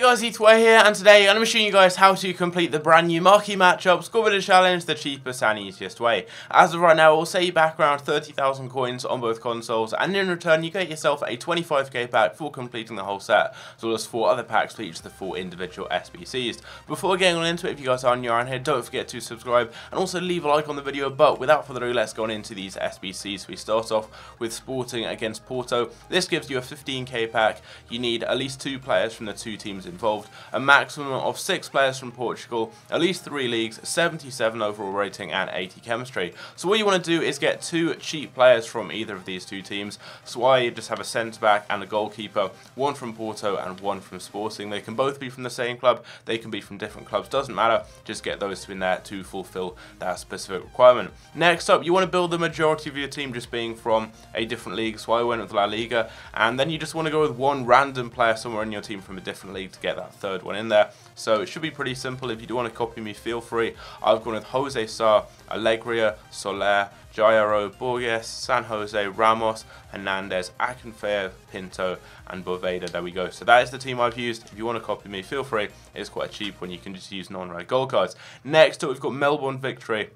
Hey guys, it's Way here, and today I'm going to be showing you guys how to complete the brand new marquee matchup score video challenge the cheapest and easiest way. As of right now, it will set you back around 30,000 coins on both consoles, and in return you get yourself a 25k pack for completing the whole set, as well as 4 other packs for each of the 4 individual SBCs. Before getting on into it, if you guys are new around here, don't forget to subscribe and also leave a like on the video. But without further ado, let's go on into these SBCs. We start off with Sporting against Porto. This gives you a 15k pack. You need at least 2 players from the 2 teams involved, a maximum of 6 players from Portugal, at least 3 leagues, 77 overall rating and 80 chemistry. So what you want to do is get 2 cheap players from either of these 2 teams. So I just have a centre back and a goalkeeper, 1 from Porto and 1 from Sporting. They can both be from the same club, they can be from different clubs, doesn't matter, just get those 2 in there to fulfill that specific requirement. Next up, you want to build the majority of your team just being from a different league, so I went with La Liga, and then you just want to go with 1 random player somewhere in your team from a different league to get that 3rd one in there. So it should be pretty simple. If you do want to copy me, feel free. I've gone with Jose Sarr, Alegria, Soler, Jairo, Borges, San Jose, Ramos, Hernandez, Akinfeo, Pinto and Boveda. There we go. So that is the team I've used. If you want to copy me, feel free. It's quite a cheap one. You can just use non-rare gold cards. Next up, we've got Melbourne Victory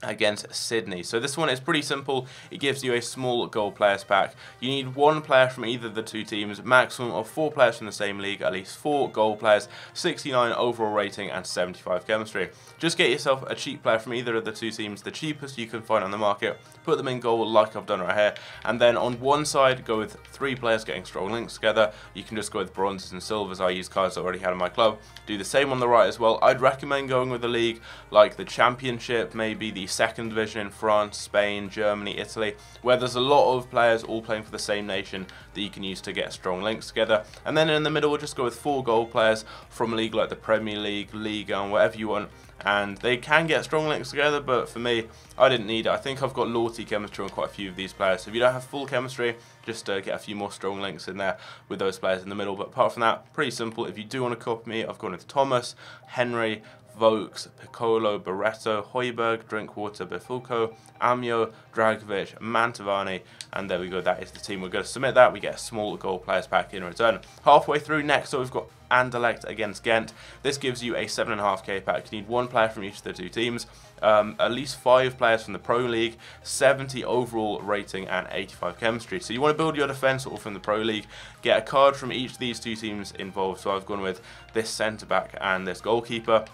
against Sydney. So this one is pretty simple. It gives you a small gold players pack. You need 1 player from either of the 2 teams, maximum of 4 players from the same league, at least 4 gold players, 69 overall rating and 75 chemistry. Just get yourself a cheap player from either of the 2 teams, the cheapest you can find on the market, put them in goal like I've done right here, and then on one side go with 3 players getting strong links together. You can just go with bronzes and silvers. I use cards I already had in my club. Do the same on the right as well. I'd recommend going with a league like the Championship, maybe the 2nd division in France, Spain, Germany, Italy, where there's a lot of players all playing for the same nation that you can use to get strong links together. And then in the middle, we'll just go with 4 gold players from a league like the Premier League, Liga, and whatever you want. And they can get strong links together, but for me, I didn't need it. I think I've got Lorty chemistry on quite a few of these players. So if you don't have full chemistry, just get a few more strong links in there with those players in the middle. But apart from that, pretty simple. If you do want to copy me, I've gone with Thomas, Henry, Vokes, Piccolo, Barreto, Højbjerg, Drinkwater, Bifulco, Amio, Dragovic, Mantovani, and there we go. That is the team. We're going to submit that. We get a small gold players pack in return. Halfway through next, so we've got Anderlecht against Ghent. This gives you a 7.5k pack. You need 1 player from each of the 2 teams, at least 5 players from the Pro League, 70 overall rating and 85 chemistry. So you want to build your defence all from the Pro League, get a card from each of these 2 teams involved. So I've gone with this centre back and this goalkeeper.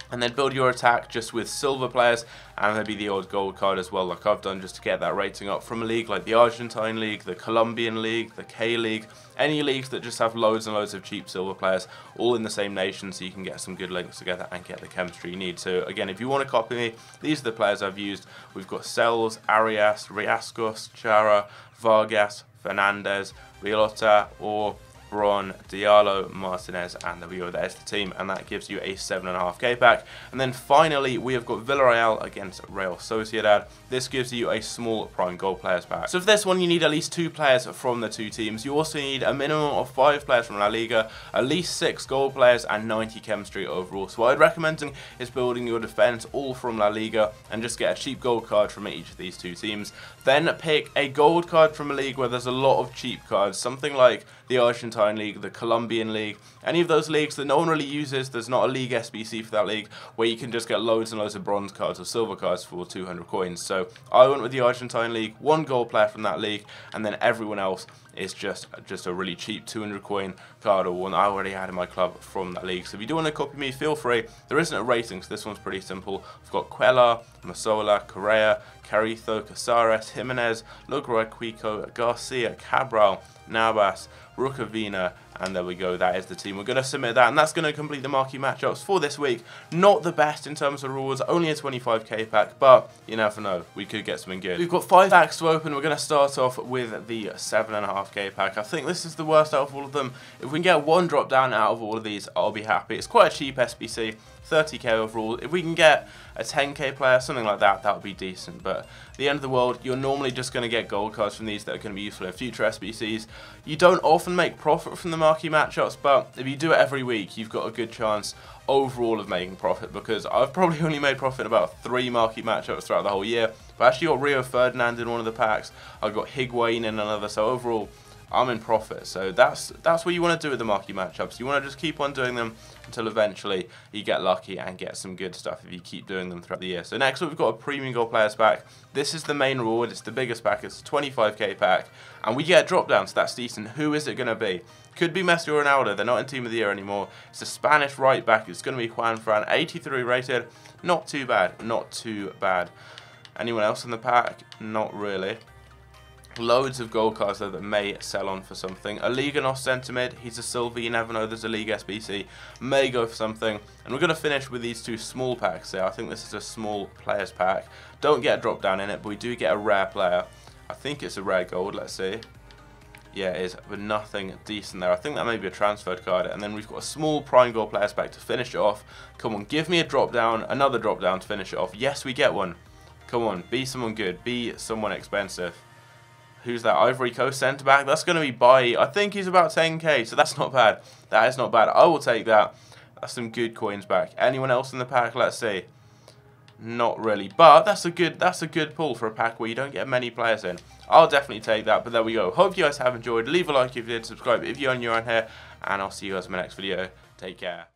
And then build your attack just with silver players and maybe the odd gold card as well, like I've done, just to get that rating up from a league like the Argentine League, the Colombian League, the K-League, any leagues that just have loads and loads of cheap silver players all in the same nation, so you can get some good links together and get the chemistry you need. So again, if you want to copy me, these are the players I've used. We've got Sells, Arias, Riascos, Chara, Vargas, Fernandez, Riolota, or Bron, Diallo, Martinez, and there we go. There's the team, and that gives you a 7.5k pack. And then finally, we have got Villarreal against Real Sociedad. This gives you a small prime gold players pack. So for this one, you need at least 2 players from the 2 teams. You also need a minimum of 5 players from La Liga, at least 6 gold players, and 90 chemistry overall. So what I'd recommend is building your defense all from La Liga, and just get a cheap gold card from each of these 2 teams. Then pick a gold card from a league where there's a lot of cheap cards, something like the Argentine League, the Colombian League, any of those leagues that no one really uses. There's not a league SBC for that league where you can just get loads and loads of bronze cards or silver cards for 200 coins. So I went with the Argentine League, 1 gold player from that league, and then everyone else is just a really cheap 200 coin card or one I already had in my club from that league. So if you do want to copy me, feel free. There isn't a rating, so this one's pretty simple. I've got Cuellar, Masola, Correa, Carrizo, Casares, Jimenez, Lugroy, Quico, Garcia, Cabral, Navas, Rukavina, and there we go. That is the team. We're going to submit that, and that's going to complete the marquee matchups for this week. Not the best in terms of rewards, only a 25k pack, but you never know. We could get something good. We've got 5 packs to open. We're going to start off with the 7.5k pack. I think this is the worst out of all of them. If we can get 1 drop down out of all of these, I'll be happy. It's quite a cheap SBC. 30k overall. If we can get a 10k player, something like that, that would be decent. But at the end of the world, you're normally just going to get gold cards from these that are going to be useful in future SBCs. You don't often make profit from the marquee matchups, but if you do it every week, you've got a good chance overall of making profit, because I've probably only made profit in about 3 marquee matchups throughout the whole year. But I actually got Rio Ferdinand in one of the packs. I got Higuain in another, so overall I'm in profit. So that's what you want to do with the marquee matchups. You want to just keep on doing them until eventually you get lucky and get some good stuff if you keep doing them throughout the year. So next up, we've got a premium gold players pack. This is the main reward. It's the biggest pack. It's a 25k pack, and we get a drop down, so that's decent. Who is it going to be? Could be Messi or Ronaldo. They're not in Team of the Year anymore. It's a Spanish right back. It's going to be Juan Fran, 83 rated. Not too bad. Not too bad. Anyone else in the pack? Not really. Loads of gold cards though that may sell on for something. A Liga Nos centre mid, he's a silver, you never know, there's a League SBC, may go for something. And we're going to finish with these two small packs here. I think this is a small players pack. Don't get a drop down in it, but we do get a rare player. I think it's a rare gold, let's see. Yeah, it is, but nothing decent there. I think that may be a transferred card. And then we've got a small prime gold players pack to finish it off. Come on, give me a drop down, another drop down to finish it off. Yes, we get one. Come on, be someone good, be someone expensive. Who's that? Ivory Coast centre back? That's going to be Bailly. I think he's about 10k, so that's not bad. That is not bad. I will take that. That's some good coins back. Anyone else in the pack? Let's see. Not really, but that's a good pull for a pack where you don't get many players in. I'll definitely take that. But there we go. Hope you guys have enjoyed. Leave a like if you did, subscribe if you're new around here, and I'll see you guys in my next video. Take care.